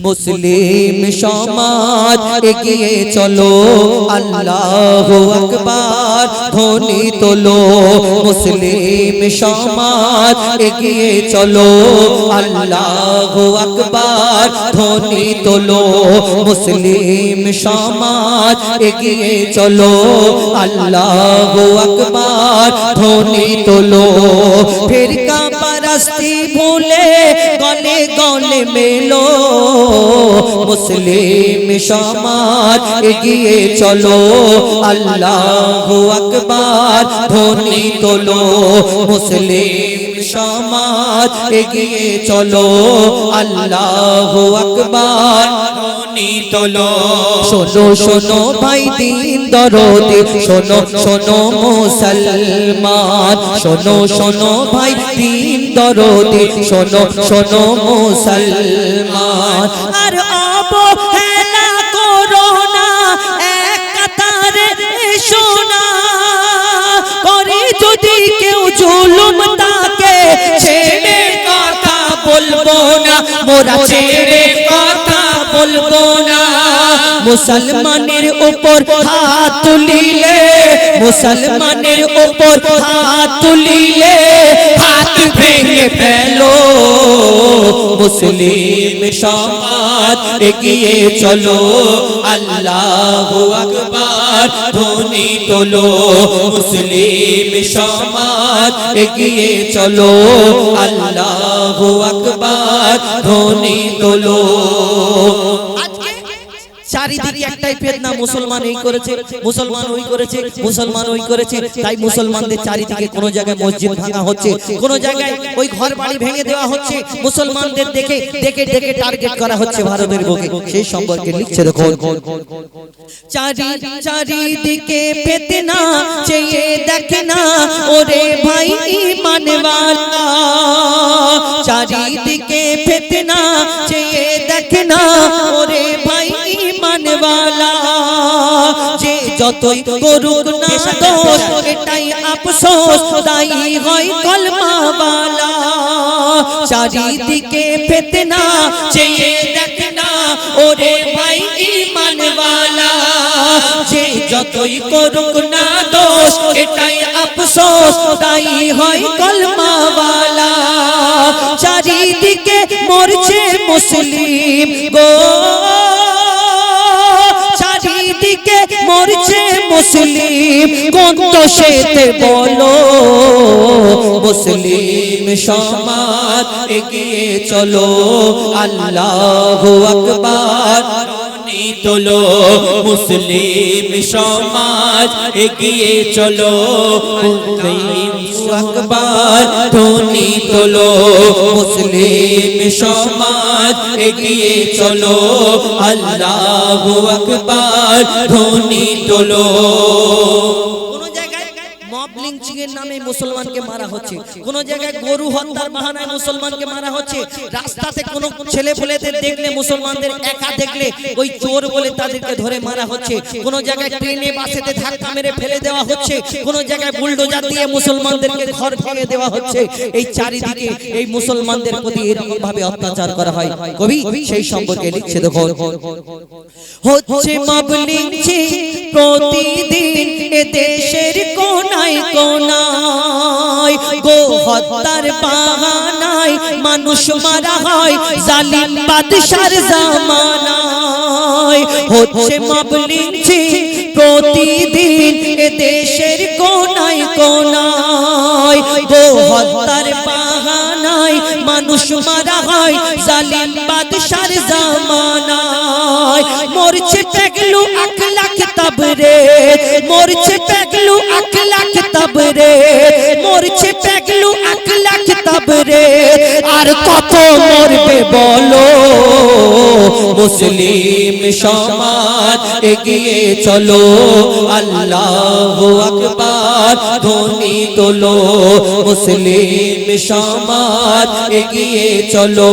মুসলিম সমাজ এগিয়ে চলো, আল্লাহু আকবার ধ্বনি তোলো। মুসলিম সমাজ এগিয়ে চলো, আল্লাহু আকবার ধ্বনি তোলো। মুসলিম সমাজ এগিয়ে চলো, আল্লাহু আকবার ধ্বনি তোলো। ফিরকা পরস্তি ভুলে গলে গলে মেলো, মুসলিম সমাজ এগিয়ে চলো, আল্লাহু আকবার ধ্বনি তোলো। মুসলিম সমাজ এগিয়ে চলো, আল্লাহু আকবার ধ্বনি তোলো। শোনো শোনো ভাই দিন দরদি, শোনো শোনো মুসলমান, শোনো শোনো ভাই দিন দরদি, শোনো শোনো মুসলমান। আর অবহেলা করো না, এক কাতারে এসো না। করে যদি কেউ জুলুম তাকে ছেড়ে কথা বলবো না, মোরা ছেড়ে কথা বলবো না। মুসলমানের উপর হাত তুলিলে, মুসলমানের উপর হাত তুলিলে হাত ভেঙে ফেলো। মুসলিম সমাজ এগিয়ে চলো, আল্লাহু আকবার ধ্বনি তোলো। মুসলিম সমাজ এগিয়ে চলো, আল্লাহু আকবার ধ্বনি তোলো। চারিদিকে একটাই ফিতনা, মুসলমান এই করেছে, মুসলমান ওই করেছে, মুসলমান ওই করেছে। তাই মুসলমানদের চারিদিকে কোন জায়গায় মসজিদ ভাঙা হচ্ছে, কোন জায়গায় ওই ঘর বাড়ি ভেঙে দেওয়া হচ্ছে। মুসলমানদের দেখে দেখে দেখে টার্গেট করা হচ্ছে ভারতের বুকে। সেই সম্পর্কে লিখছে দেখো, চারিদিকে ফিতনা চেয়ে দেখে না ওরে ভাই ঈমানওয়ালা। চারিদিকে ফিতনা চেয়ে দেখে না ওরে ভাই ঈমানওয়ালা। যে যতই করুক না দোষ এটাই আফসোস, তাই হয় কলমাওয়ালা। চারিদিকে ফিতনা চেয়ে দেখে না ওরে ভাই ঈমানওয়ালা। যে যতই করুক না দোষ এটাই আফসোস, তাই হয় কলমাওয়ালা। চারিদিকে মরছে মুসলিম গো, চারিদিকে মরছে মুসলিম, কোন দোষেতে বলো। মুসলিম সমাজ এগিয়ে চলো, আল্লাহু আকবার ধ্বনি তোলো। মুসলিম সমাজ এগিয়ে চলো, আল্লাহু আকবার ধ্বনি তোলো। মুসলিম সমাজ এগিয়ে চলো, আল্লাহু আকবার ধ্বনি তোলো। লিঞ্চিং এর নামে মুসলমানকে মারা হচ্ছে, কোন জায়গায় গরু হত্যার বাহানায় মুসলমানকে মারা হচ্ছে। রাস্তাতে কোন ছেলে পেলেদের দেখলে, মুসলমানদের একা দেখলে ওই চোর বলে তাদেরকে ধরে মারা হচ্ছে। কোন জায়গায় ট্রেনে বাসেতে ধাক্কা মেরে ফেলে দেওয়া হচ্ছে, কোন জায়গায় বুলডোজার দিয়ে মুসলমানদেরকে ঘর ভেঙে দেওয়া হচ্ছে। এই চারিদিকে এই মুসলমানদের প্রতি এরকম ভাবে অত্যাচার করা হয়। কবি সেই সম্পর্কে লিখছে দেখো, হচ্ছে মব লিঞ্চিং প্রতিদিন এ দেশের কোনায় কোনায়। গো হত্যার বাহানায় মানুষ মারা হয় জালিম বাদশার জামানায়। হচ্ছে মব লিঞ্চিং প্রতিদিন এ দেশের কোনায় কোনায়। গো হত্যার বাহানায় মানুষ মারা হয় জালিম বাদশার জামানায়। মরছে পেগলু আখলাক তবরে, মরছে পেগলু আখলাক তবরে, মরছে পেগলু আখলাক তবরে। আর কত মরবে বলো। মুসলিম সমাজ এগিয়ে চলো, আল্লাহু আকবার ধ্বনি তোলো। মুসলিম সমাজ এগিয়ে চলো,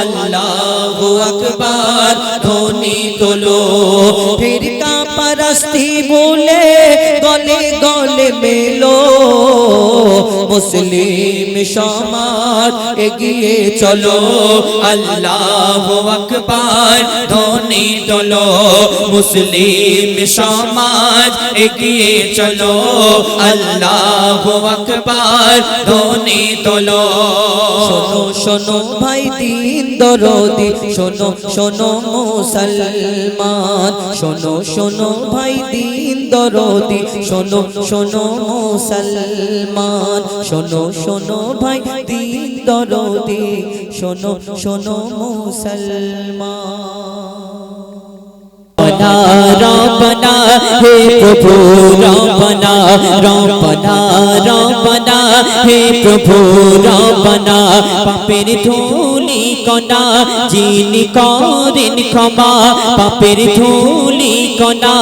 আল্লাহু আকবার ধ্বনি তোলো। ফিরকা পরস্তি ভুলে গলে গলে মেলো, মুসলিম সমাজ এগিয়ে চলো আল্লাহু আকবার ধ্বনি তোলো মুসলিম সমাজ এগিয়ে চলো আল্লাহু আকবার ধ্বনি তোলো শোনো শোনো ভাই দিন দরদি শোনো শোনো মুসলমান শোনো শোনো ভাই দিন দরদি শোনো শোনো মুসলমান শোনো শোনো ভাই দিন দরদি শোনো শোনো মুসলমান रब्बना हे प्रभु रब्बना रब्बना रब्बना हे प्रभु रब्बना पापेर धूली कणा जिनि करेन क्षमा पापेर धूली कणा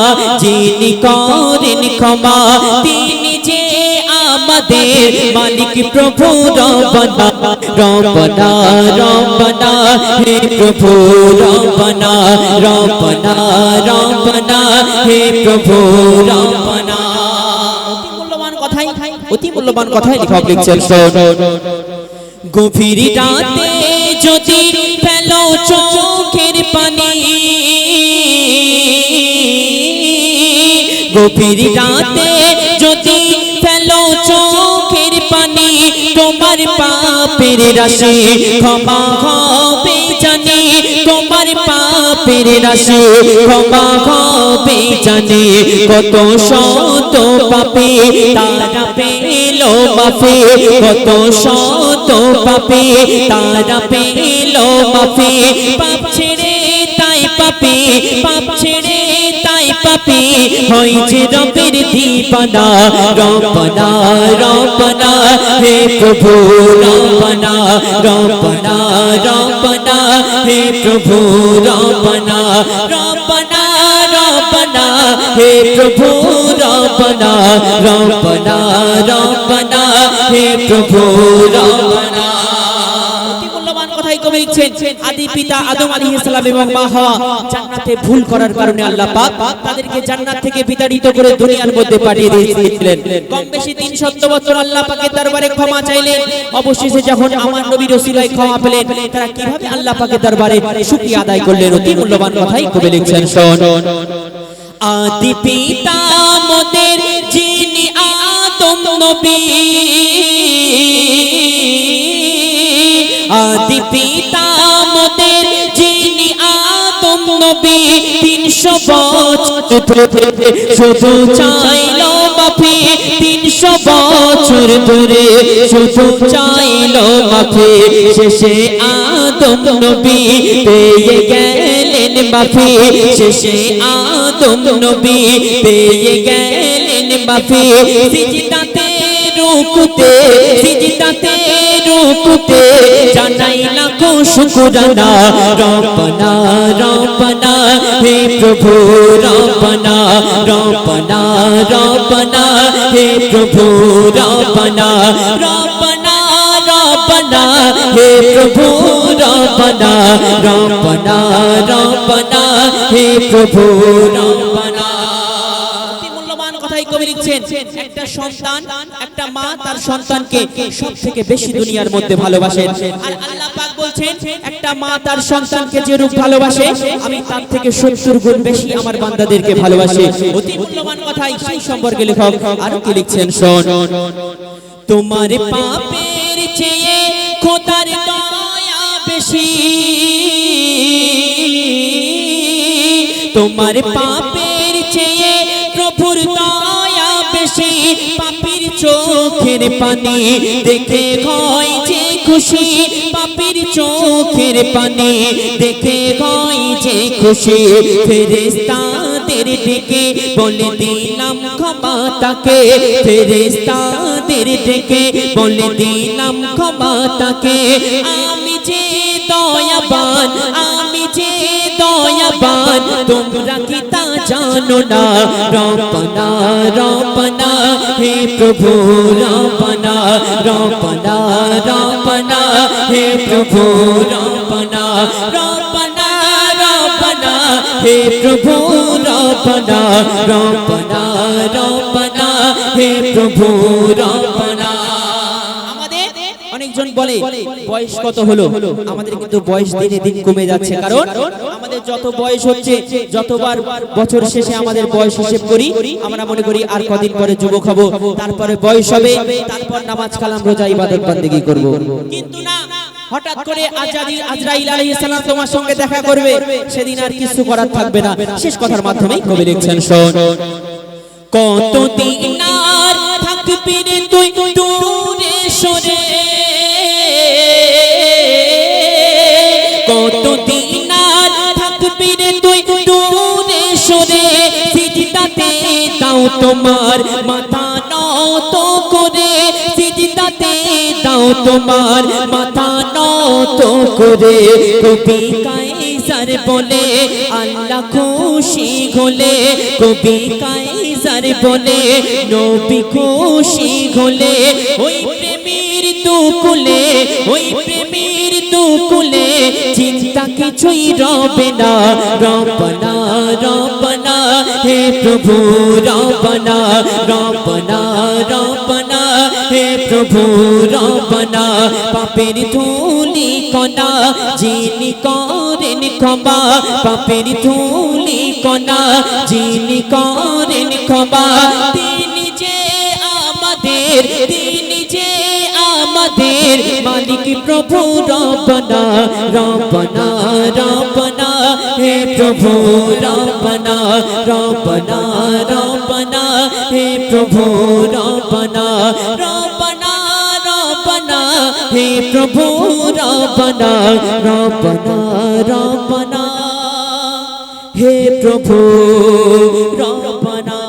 जिनि करेन क्षमा तिनि जे आमादेर मालिक प्रभु रब्बना रब्बना रब्बना हे प्रभु रब्बना रब्बना रब्बना हे प्रभु रब्बना অতি মূল্যবান কথাই লেখক লিখছেন গভীর রাতে যদি ফেলো চোখের পানি গভীর রাতে যদি ফেলো চোখের পানি তোমার পাপের রাশি ক্ষমা হবে জানি তোমার পাপের রাশি ক্ষমা হবে জানি কত শত পাপী তারা পেল মাফি কত শত পাপী তারা পেল মাফি পাপ ছেড়ে তাই পাপী পাপ ছেড়ে তাই পাপী হইছে রবের দীপানা রব্বানা রব্বানা হে প্রভু রব্বানা রব্বানা রব্বানা হে প্রভু রব্বানা রব্বানা রব্বানা হে প্রভু রব্বানা রব্বানা রব্বানা হে প্রভু রব্বানা কথাই কবি লিখছেন আদি পিতা আদম আলাইহিস সালাম এবং মা হাওয়া জান্নাতে ভুল করার কারণে আল্লাহ পাক তাদেরকে জান্নাত থেকে বিতাড়িত করে দুনিয়ার মধ্যে পাঠিয়ে দিয়েছিলেন কম বেশি 300 বছর আল্লাহ পাকের দরবারে ক্ষমা চাইলেন অবশেষে যখন আমার নবীর ওসিলায় ক্ষমা পেলেন তারা কিভাবে আল্লাহ পাকের দরবারে শুকরিয়া আদায় করলেন অতি মূল্যবান কথাই কবি লিখছেন শুনুন আদি পিতা মোদের যিনি আদম নবী আদি পিতা মোদের যিনি আদম নবী 300 বছর ধরে শুধু চাইলো মাফি 300 বছর ধরে শুধু চাইলো মাফি শেষে আদম নবী পেয়ে গেলেন মাফি শেষে আদম নবী পেয়ে গেলেন মাফি সিজদাতে রুকুতে সিজদাতে রুকুতে জানাই লাখো শুকরানা রব্বানা রব্বানা হে প্রভু রব্বানা রব্বানা রব্বানা হে প্রভু রব্বানা রব্বানা রব্বানা হে প্রভু রব্বানা রব্বানা রব্বানা হে প্রভু রব্বানা কবি লিখছেন একটা সন্তান একটা মা তার সন্তানকে সবথেকে বেশি দুনিয়ার মধ্যে ভালোবাসেন আর আল্লাহ পাক বলছেন একটা মা তার সন্তানকে যেরূপ ভালোবাসে আমি তার থেকে 70 গুণ বেশি আমার বান্দাদেরকে ভালোবাসি অতি মূল্যবান কথাই সেই সম্পর্কে লেখক আরো কি লিখছেন শুন তোমার পাপের চেয়ে খোদার দয়া বেশি তোমার পাপের চেয়ে প্রভুর দয়া বেশি পাপীর চোখের পানি দেখে হয় যে খুশি পাপীর চোখের পানি দেখে হয় যে খুশি ফেরেশতাদের ডেকে বলে দিলাম ক্ষমা তাকে ফেরেশতাদের ডেকে বলে দিলাম ক্ষমা তাকে আমি যে দয়াবান আমি যে দয়াবান তোমরা কি তা জানো না রব্বানা রব্বানা হে প্রভু রব্বানা রব্বানা রব্বানা হে প্রভু রব্বানা রব্বানা রব্বানা হে প্রভু রব্বানা রব্বানা রব্বানা হে প্রভু রব্বানা বলে বয়স কত হলো, আমাদের কিন্তু বয়স দিনে দিন কমে যাচ্ছে, কারণ আমাদের যত বয়স হচ্ছে, যতবার বছর শেষে আমাদের বয়স হিসেব করি, আমরা মনে করি আর কদিন পরে যুবক হব, তারপরে বয়স হবে, তারপর নামাজ কালাম রোজা ইবাদত বন্দেগী করব। কিন্তু না, হঠাৎ করে আজরাইল আলাইহিস সালাম তোমার সঙ্গে দেখা করবে, সেদিন আর কিছু করার থাকবে না। শেষ কথার মাধ্যমেই কবি লিখছেন, শোন। কতদিন আর থাকবি রে তুই দূরে সরে, কতদিন আর থাকবি রে তুই দূরে সরে, সিজদাতে দাও তোমার মাথা নত করে, সিজদাতে দাও তোমার মাথা নত করে। কবি কায়সার বলে আল্লাহ খুশি হলে, কবি কায়সার বলে নবী খুশি হলে, ওই প্রেমের দুকুলে, ওই প্রেমের দুকুলে চিন্তা কিছুই রবে না। রব্বানা রব্বানা হে প্রভু রব্বানা, রব্বানা রব্বানা হে প্রভু রব্বানা, পাপের ধুলি কণা যিনি করেন ক্ষমা, পাপের ধুলি কণা যিনি করেন ক্ষমা, তিনি যে আমাদের, তিনি যে আমাদের মালিক প্রভু রব্বানা, রব্বানা রব্বানা হে প্রভু রব্বানা, রব্বানা রব্বানা হে প্রভু রব্বানা, রব্বানা রব্বানা হে প্রভু রব্বানা, রব্বানা রব্বানা হে প্রভু রব্বানা।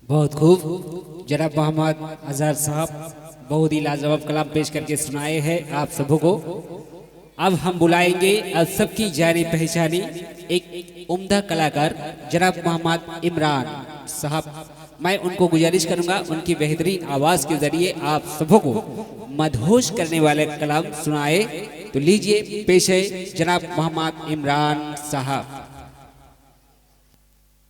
बहुत खूब। जनाब मोहम्मद अजहर साहब बहुत ही लाजवाब कलाम पेश करके सुनाए हैं आप सबों को। अब हम बुलाएंगे अब सबकी जानी पहचानी एक उम्दा कलाकार जनाब मोहम्मद इमरान साहब। मैं उनको गुजारिश करूंगा उनकी बेहतरीन आवाज़ के जरिए आप सबों को मदहोश करने वाले कलाम सुनाए। तो लीजिए पेश है जनाब मोहम्मद इमरान साहब।